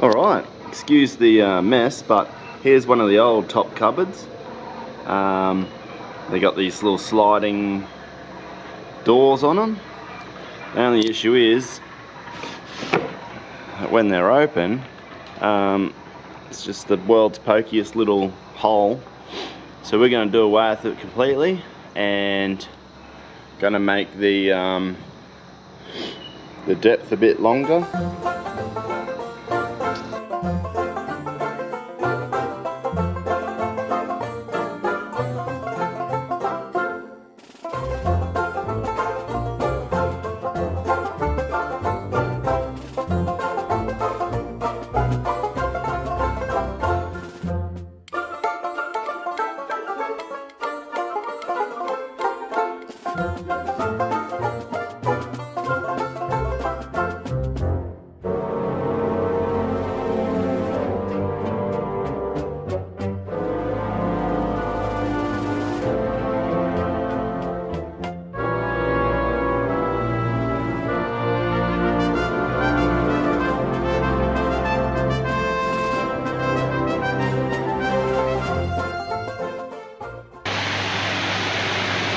Alright, excuse the mess, but here's one of the old top cupboards. They got these little sliding doors on them. The only issue is that when they're open, it's just the world's pokiest little hole. So we're going to do away with it completely and going to make the depth a bit longer.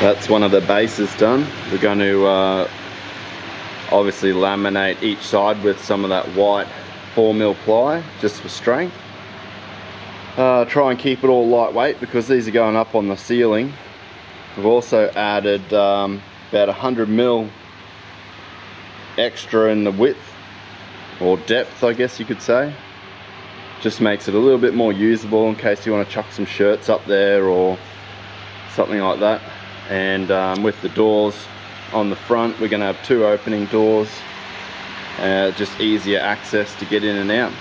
That's one of the bases done. We're going to obviously laminate each side with some of that white 4mm ply just for strength. Try and keep it all lightweight because these are going up on the ceiling. We've also added about 100mm extra in the width or depth, I guess you could say. Just makes it a little bit more usable in case you want to chuck some shirts up there or something like that. And with the doors on the front, we're going to have 2 opening doors, just easier access to get in and out.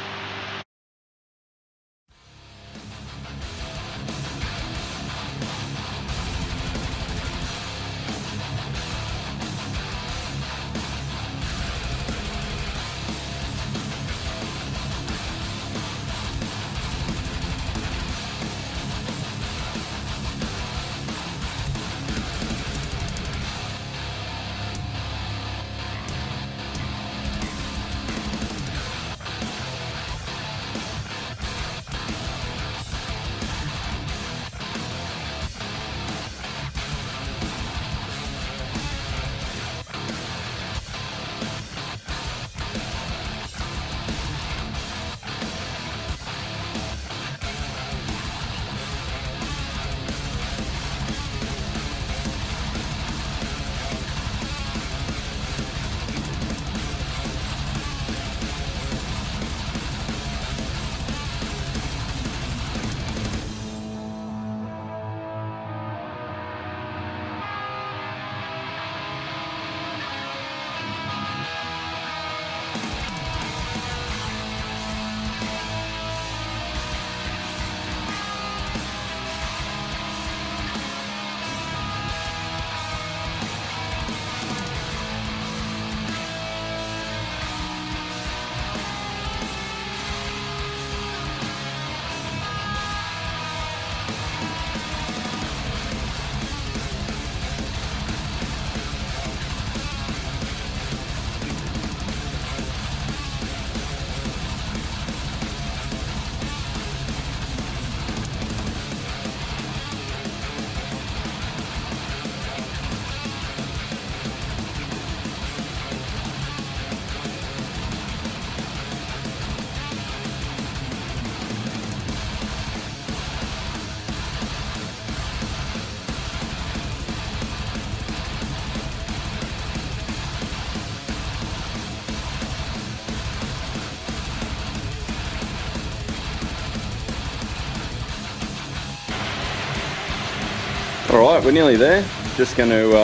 Alright, we're nearly there. Just going to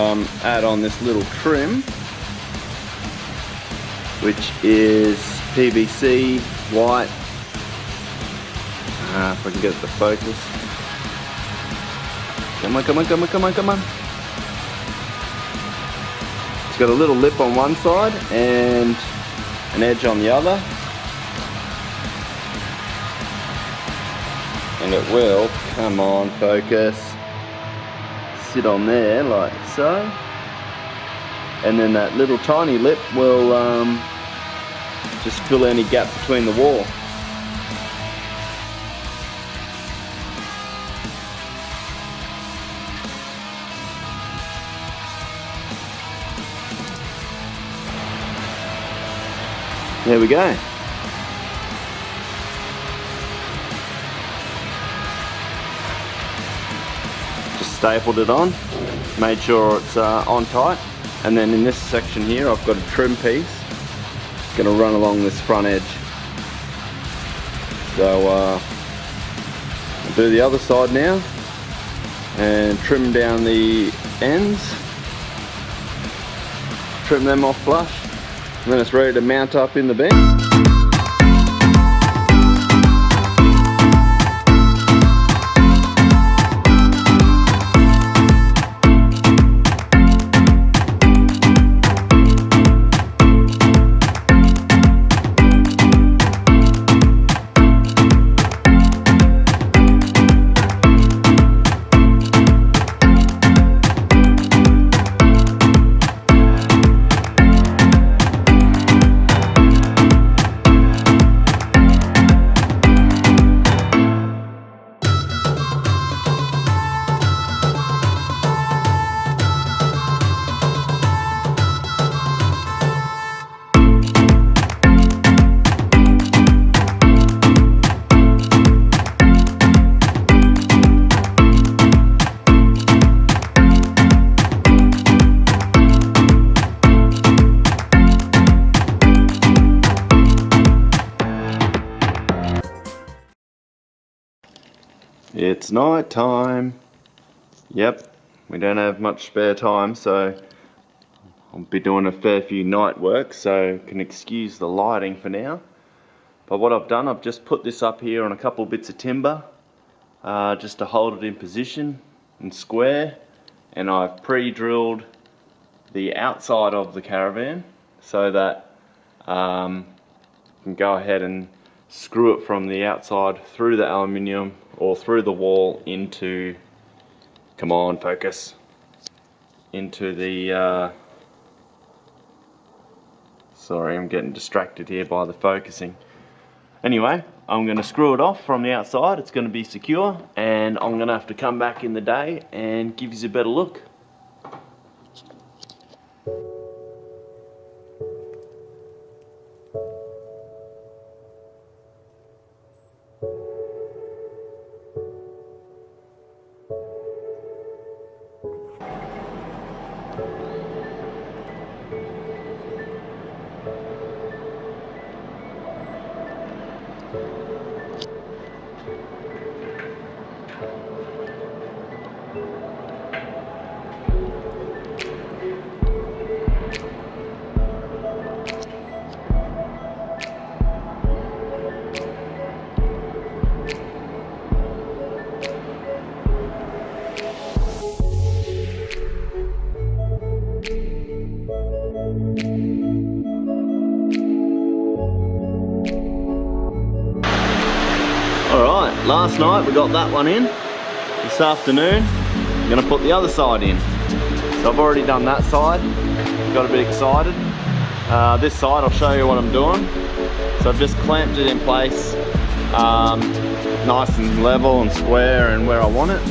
add on this little trim, which is PVC white. If I can get it to focus. Come on, come on, come on, come on, come on. It's got a little lip on one side and an edge on the other. And it will, come on, focus. sit on there like so, and then that little tiny lip will just fill any gap between the wall. There we go. Just stapled it on, made sure it's on tight, and then in this section here I've got a trim piece. It's going to run along this front edge. So I'll do the other side now and trim down the ends, trim them off flush. And then it's ready to mount up in the bin. It's night time. Yep, we don't have much spare time, so I'll be doing a fair few night work, so can excuse the lighting for now. But what I've done, I've just put this up here on a couple of bits of timber just to hold it in position and square, and I've pre-drilled the outside of the Caravan so that you can go ahead and screw it from the outside through the aluminium or through the wall into, come on focus, into the, sorry I'm getting distracted here by the focusing. Anyway, I'm going to screw it off from the outside, it's going to be secure, and I'm going to have to come back in the day and give you a better look. Alright, last night we got that one in. This afternoon I'm going to put the other side in. So I've already done that side, got a bit excited. This side I'll show you what I'm doing. So I've just clamped it in place, nice and level and square and where I want it.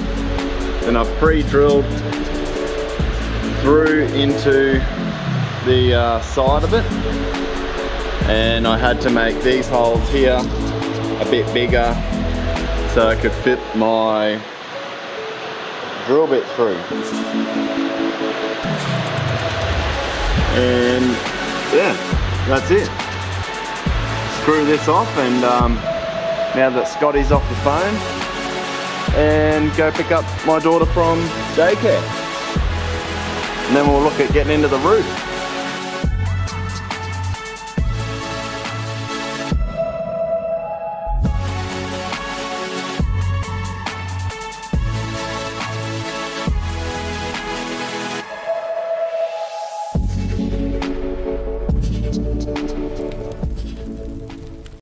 Then I've pre-drilled through into the side of it, and I had to make these holes here a bit bigger so I could fit my drill bit through. And yeah, that's it. Screw this off, and now that Scotty's off the phone, and go pick up my daughter from daycare. And then we'll look at getting into the roof.